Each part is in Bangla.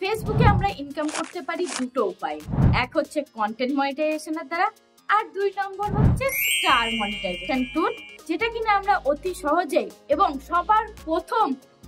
ফেসবুকে আমরা ইনকাম করতে পারি দুটো উপায়। এক হচ্ছে কন্টেন্ট মনিটাইজেশনের দ্বারা, আর 2 নম্বর হচ্ছে স্টার মনিটাইজেশন টুল, যেটা কিনা আমরা অতি সহজেই এবং সবার প্রথম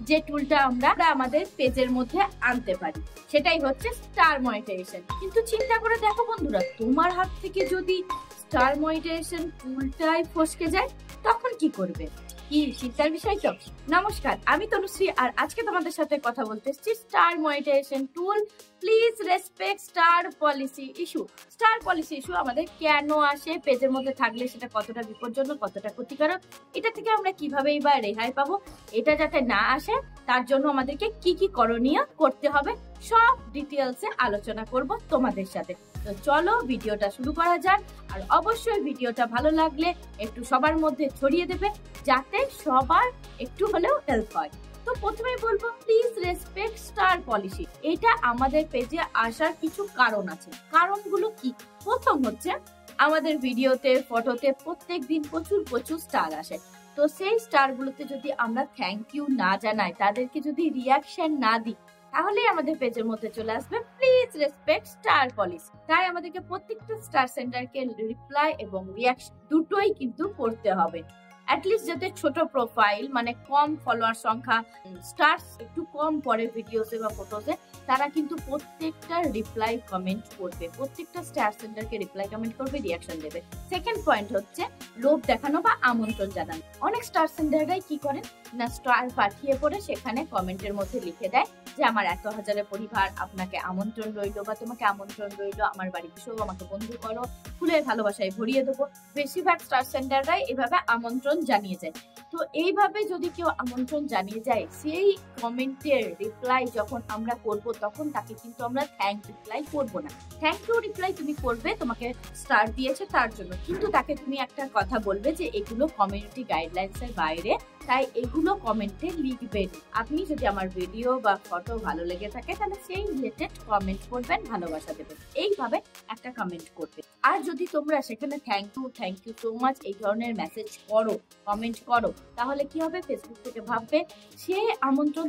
যে টুলটা আমরা আমাদের পেজের মধ্যে আনতে পারি সেটাই হচ্ছে স্টার মনিটাইজেশন। কিন্তু চিন্তা করে দেখো বন্ধুরা, তোমার হাত থেকে যদি স্টার মনিটাইজেশন টুলটাই ফসকে যায় তখন কি করবে? কি চিন্তার বিষয় তো। নমস্কার, আমি তনুশ্রী, আর আজকে তোমাদের সাথে কথা বলতে এসেছি star monetization tool please respect star policy issue. Star policy issue আমাদের কেন আসে, পেজের মধ্যে থাকলে সেটা কতটা বিপজ্জনক, কতটা ক্ষতিকারক, এটা থেকে আমরা কিভাবেই বা রেহাই পাবো, এটা যাতে না আসে তার জন্য আমাদেরকে কি কি করণীয় করতে হবে সব ডিটেলসে আলোচনা করব তোমাদের সাথে। তো চলো ভিডিওটা শুরু করা যাক, আর অবশ্যই ভিডিওটা ভালো লাগলে একটু সবার মধ্যে ছড়িয়ে দেবে যাতে সবার একটু হলেও হেল্প হয়। তো প্রথমেই বলবো প্লিজ রেসপেক্ট স্টার পলিসি। এটা আমাদের পেজে আসার কিছু কারণ আছে। কারণগুলো কি? প্রথম হচ্ছে আমাদের ভিডিওতে, ফটোতে প্রত্যেকদিন প্রচুর স্টার আসে। তো সেই স্টার গুলোতে যদি আমরা থ্যাংক ইউ না জানাই, তাদেরকে যদি রিয়াকশন না দিই, তাহলে আমাদের পেজের মধ্যে চলে আসবে প্লিজ রেসপেক্ট স্টার পলিসি। তাই আমাদেরকে প্রত্যেকটা স্টার সেন্টারকে রিপ্লাই এবং রিয়াকশন দুটোই কিন্তু করতে হবে। অ্যাটলিস্ট যাতে ছোট প্রোফাইল, মানে কম ফলোয়ার সংখ্যা, স্টার্স একটু কম পড়ে ভিডিওসে বা ফটোসে, তারা কিন্তু প্রত্যেকটা রিপ্লাই কমেন্ট করবে, প্রত্যেকটা স্টার সেন্টারকে রিপ্লাই কমেন্ট করবে, রিয়াকশন দেবে। সেকেন্ড পয়েন্ট হচ্ছে লোভ দেখানো বা আমন্ত্রণ জানানো। অনেক স্টার সেন্টাররাই কি করেন না, স্টার পাঠিয়ে পড়ে সেখানে কমেন্টের মধ্যে লিখে দেয় যে আমার এত হাজারের পরিবার, আপনাকে আমন্ত্রণ রইল বা তোমাকে আমন্ত্রণ রইল, আমার বাড়িতে এসো, আমাকে বন্ধু করো, ফুলের ভালোবাসায় ভরিয়ে দেবো। বেশিরভাগ স্টার সেন্টাররাই এভাবে আমন্ত্রণ জানিয়ে যায়। তো এইভাবে যদি কেউ আমন্ত্রণ জানিয়ে যায়, সেই কমেন্টের রিপ্লাই যখন আমরা করব তখন তাকে কিন্তু আমরা থ্যাংক রিপ্লাই করব না। থ্যাংক ইউ রিপ্লাই তুমি করবে তোমাকে স্টার দিয়েছে তার জন্য, কিন্তু তাকে তুমি একটা কথা বলবে যে এগুলো কমিউনিটি গাইডলাইন্স এর বাইরে, তাই এগুলো কমেন্টে লিখবেন। আপনি যদি আমার ভিডিও বা ফটো ভালো লেগে থাকে তাহলে সেই রিলেটেড কমেন্ট করবেন, ভালোবাসা দেবেন, এইভাবে একটা কমেন্ট করবে। আর যদি তোমরা সেখানে থ্যাংক ইউ সো মাচ এই ধরনের মেসেজ করো, কমেন্ট করো, তাহলে কি হবে, ফেসবুক থেকে ভাববে সে আমন্ত্রণ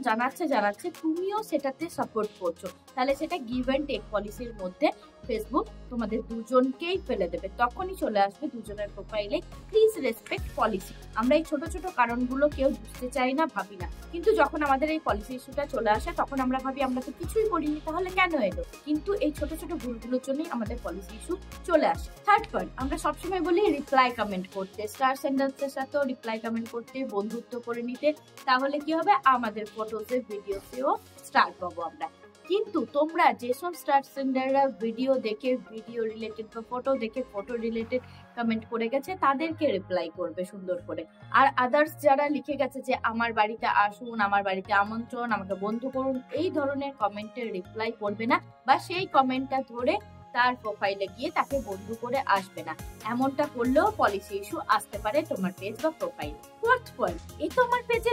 জানাচ্ছে তুমিও সেটাতে সাপোর্ট করছো, তাহলে সেটা গিভ এন্ড টেক পলিসির মধ্যে ফেসবুক তোমাদের দুজনকেই ফেলে দেবে। তখনই চলে আসবে দুজনের প্রোফাইলে প্লিজ রেসপেক্ট পলিসি। আমরা এই ছোট ছোট কারণগুলো কেউ বুঝতে চাই না, ভাবি না, কিন্তু যখন আমাদের এই পলিসি ইস্যুটা চলে আসে তখন আমরা ভাবি আমরা তো কিছুই করিনি, তাহলে কেন এলো? কিন্তু এই ছোট ছোট ভুলগুলোর জন্যই আমাদের পলিসি ইস্যু চলে আসে। থার্ড পয়েন্ট, আমরা সবসময় বলি রিপ্লাই কমেন্ট করতে, স্টার সেন্টারদের সাথেও রিপ্লাই কমেন্ট করতে, বন্ধুত্ব করে নিতে, তাহলে কি হবে, আমাদের ফটোসে ভিডিওতেও স্টার পাবো আমরা। কিন্তু তোমরা যেসব স্টার সেন্টাররা ভিডিও দেখে ভিডিও রিলেটেড বা ফটো দেখে ফটো রিলেটেড কমেন্ট করে গেছে তাদেরকে রিপ্লাই করবে সুন্দর করে। আর আদার্স যারা লিখে গেছে যে আমার বাড়িতে আসুন, আমার বাড়িতে আমন্ত্রণ, আমাকে বন্ধু করুন, এই ধরনের কমেন্টের রিপ্লাই করবে না, বা সেই কমেন্টটা ধরে তার প্রোফাইলে গিয়ে তাকে বন্ধু করে আসবে না। এমনটা করলেও পলিসি ইস্যু আসতে পারে তোমার পেজ বা প্রোফাইল। ফোর্থ পয়েন্ট, এই তো আমার পেজে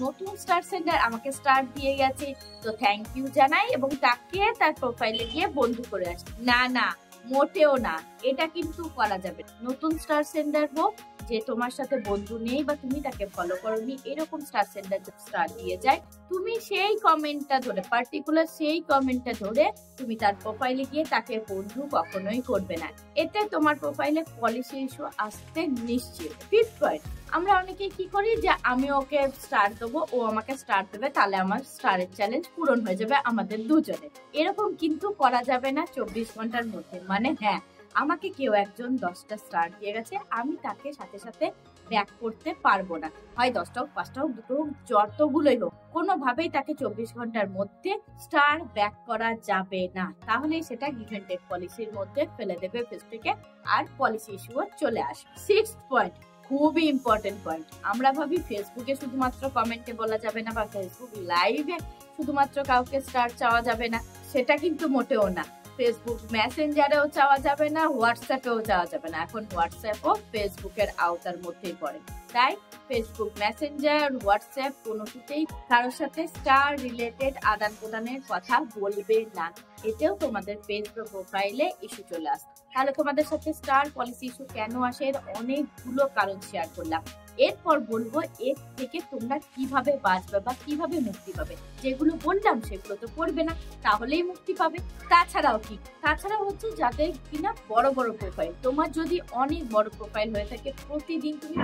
নতুন স্টার সেন্টার আমাকে স্টার দিয়ে গেছে, তো থ্যাংক ইউ জানাই এবং তাকে তার প্রোফাইলে গিয়ে বন্ধু করে আসি। না, মোটেও না, এটা কিন্তু করা যাবে। নতুন স্টার সেন্টার হোক, যে তোমার সাথে বন্ধু নেই বা তুমি তাকে ফলো করোনি, এরকম স্টার সেন্টার স্টার দিয়ে যায়, তুমি সেই কমেন্টটা ধরে, পার্টিকুলার সেই কমেন্টটা ধরে তুমি তার প্রোফাইলে গিয়ে তাকে বন্ধু কখনোই করবে না। এতে তোমার প্রোফাইলে পলিসি ইস্যু আসতে নিশ্চিত। ফিফথ পয়েন্ট, আমরা অনেকেই কি করি যে আমি ওকে স্টার দেবো, ও আমাকে স্টার দেবে, তাহলে আমার স্টারের চ্যালেঞ্জ পূরণ হয়ে যাবে আমাদের দুজনে। এরকম কিন্তু করা যাবে না 24 ঘন্টার মধ্যে। মানে হ্যাঁ, আমাকে কেউ একজন 10টা স্টার দিয়ে গেছে, আমি তাকে সাথে সাথে ব্যাক করতে পারবো না, হয় 10টা হোক, 5টা হোক, 2টো হোক, যতগুলোই হোক, কোনোভাবেই তাকে 24 ঘন্টার মধ্যে স্টার ব্যাক করা যাবে না, তাহলে সেটা গিভ এন্ড টেক পলিসির মধ্যে ফেলে দেবে ফেসবুকে, আর পলিসি ইস্যুও চলে আসবে। সিক্সথ পয়েন্ট, খুবই ইম্পর্টেন্ট পয়েন্ট, আমরা ভাবি ফেসবুকে শুধুমাত্র কমেন্টে বলা যাবে না বা ফেসবুক লাইভে শুধুমাত্র কাউকে স্টার চাওয়া যাবে না, সেটা কিন্তু মোটেও না। ফেসবুক মেসেঞ্জারেও চাওয়া যাবে না, হোয়াটসঅ্যাপেও চাওয়া যাবে না। এখন হোয়াটসঅ্যাপও ফেসবুকের আওতার মধ্যেই পড়ে, তাই ফেসবুক মেসেঞ্জার, হোয়াটসঅ্যাপ কোনোটিতেই কারোর সাথে স্টার রিলেটেড আদান প্রদানের কথা বলবে না। এতেও তোমাদের পেজ বা প্রোফাইলে ইস্যু চলে আসে। তাহলে তোমাদের সাথে স্টার পলিসি ইস্যু কেন আসে, এর অনেকগুলো কারণ শেয়ার করলাম। এরপর বলবো এর থেকে তোমরা কিভাবে বাঁচবে বা কিভাবে মুক্তি পাবে। যেগুলো বললাম সেগুলো তো করবে না, তাহলেই মুক্তি পাবে। তাছাড়াও হচ্ছে যাদের কিনা বড় বড় প্রোফাইল, তোমার যদি অনেক বড় প্রোফাইল হয়ে থাকে, প্রতিদিন তুমি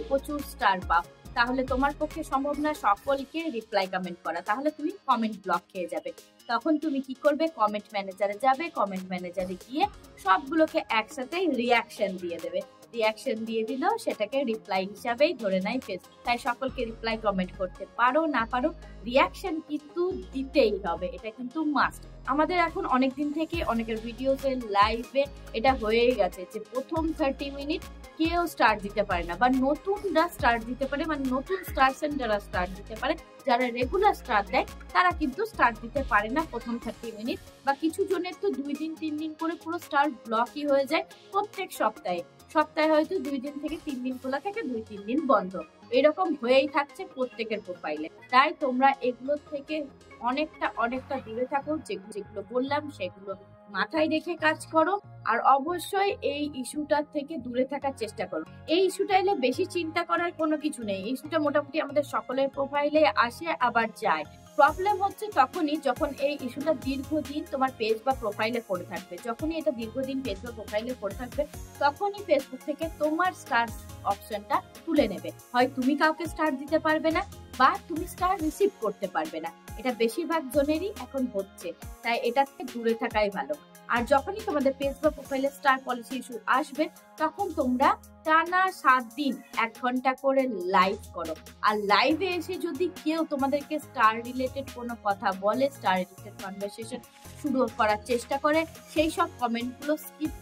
প্রচুর স্টার পাও, তাহলে তোমার পক্ষে সম্ভব না সকলকে রিপ্লাই কমেন্ট করা, তাহলে তুমি কমেন্ট ব্লক খেয়ে যাবে। তখন তুমি কি করবে, কমেন্ট ম্যানেজারে যাবে, কমেন্ট ম্যানেজারে গিয়ে সবগুলোকে একসাথে রিয়াকশন দিয়ে দেবে। রিয়াকশন দিয়ে দিলেও সেটাকে রিপ্লাই হিসাবেই ধরে নেয় ফেসবুক। তাই সকলকে রিপ্লাই কমেন্ট করতে পারো না পারো, রিয়াকশন কিন্তু দিতেই হবে, এটা কিন্তু মাস্ট। আমাদের এখন অনেকদিন থেকে অনেকের ভিডিওতে লাইভে এটা হয়েই গেছে যে প্রথম 30 মিনিট কেউ স্টার দিতে পারে না, বা নতুনরা স্টার দিতে পারে, মানে নতুন স্টার সেন্টাররা স্টার দিতে পারে। যারা রেগুলার স্টার দেয় তারা কিন্তু স্টার দিতে পারে না প্রথম 30 মিনিট, বা কিছু জনের তো 2 দিন 3 দিন করে পুরো স্টার ব্লকই হয়ে যায় প্রত্যেক সপ্তাহে। সপ্তাহে হয়তো 2 দিন থেকে 3 দিন খোলা থাকে, 2-3 দিন বন্ধ, এরকম হয়েই থাকছে প্রত্যেকের প্রোফাইলে। তাই তোমরা এগুলো থেকে অনেকটা দূরে থাকো। যেগুলো বললাম সেগুলো মাথায় রেখে কাজ করো, আর অবশ্যই এই ইস্যুটার থেকে দূরে থাকার চেষ্টা করো। এই ইস্যুটা এলে বেশি চিন্তা করার কোনো কিছু নেই, ইস্যুটা মোটামুটি আমাদের সকলের প্রোফাইলে আসে আবার যায়। প্রবলেম হচ্ছে তখনই যখন এই ইস্যুটা দীর্ঘদিন তোমার পেজ বা প্রোফাইলে পড়ে থাকবে। যখনই এটা দীর্ঘদিন পেজ বা প্রোফাইলে পড়ে থাকবে, তখনই ফেসবুক থেকে তোমার স্টার অপশনটা তুলে নেবে। হয় তুমি কাউকে স্টার দিতে পারবে না, বা তুমি স্টার রিসিভ করতে পারবে না। এটা বেশিরভাগ জনেরই এখন হচ্ছে, তাই এটা থেকে দূরে থাকাই ভালো। আর যখনই তোমাদের পেজ বা প্রোফাইলে স্টার পলিসি ইস্যু আসবে, তখন তোমরা টানা 7 দিন 1 ঘন্টা করে লাইভ করো। আর লাইভে এসে যদি কেউ তোমাদেরকে স্টার রিলেটেড কোনো কথা বলে, স্টার রিলেটেড কনভারসেশন শুরু করার চেষ্টা করে, সেই সব কমেন্টগুলো স্কিপ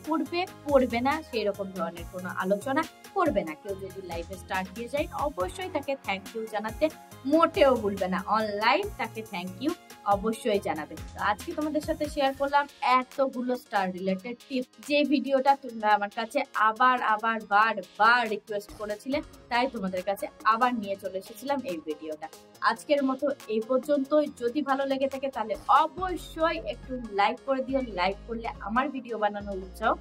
পড়বে না, সেই রকম ধরনের কোনো আলোচনা করবে না। কেউ যদি লাইভে স্টার দিয়ে যায়, অবশ্যই তাকে থ্যাংক ইউ জানাতে মোটেও ভুলবে না। অনলাইন তাকে থ্যাংক ইউ অবশ্যই জানাবে। তো আজকে তোমাদের সাথে শেয়ার করলাম এতগুলো স্টার রিলেটেড টিপস, যে ভিডিওটা তোমরা আমার কাছে বারবার রিকোয়েস্ট করেছিলে, তাই তোমাদের কাছে আবার নিয়ে চলে এসেছিলাম এই ভিডিওটা। আজকের মতো এই পর্যন্তই। যদি ভালো লেগে থাকে তাহলে অবশ্যই একটু লাইক করে দিও। লাইক করলে আমার ভিডিও বানানোর উৎসাহ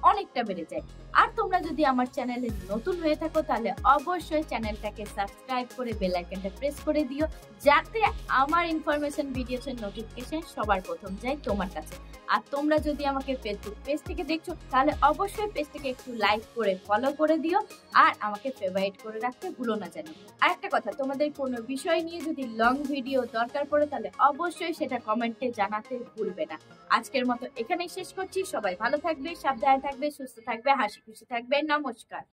অনেকটা বেড়ে যায়। আর তোমরা যদি আমার চ্যানেলে নতুন হয়ে থাকো তাহলে অবশ্যই চ্যানেলটাকে সাবস্ক্রাইব করে বেল আইকনটা প্রেস করে দিও, যাতে আমার ইনফরমেশন ভিডিওসের নোটিফিকেশন সবার প্রথম যায় তোমার কাছে। আর তোমরা যদি আমাকে ফেসবুক পেজ থেকে দেখছো তাহলে অবশ্যই পেজটাকে একটু লাইক করে ফলো করে দিও, আর আমাকে ফেভারিট করে রাখতে ভুলো না যেন। আর একটা কথা, তোমাদের কোনো বিষয় নিয়ে যদি লং ভিডিও দরকার পড়ে তাহলে অবশ্যই সেটা কমেন্টে জানাতে ভুলবে না। আজকের মতো এখানেই শেষ করছি। সবাই ভালো থাকবে, সাবধানে থাকবে, সুস্থ থাকবে, হাসি খুশি থাকবে। নমস্কার।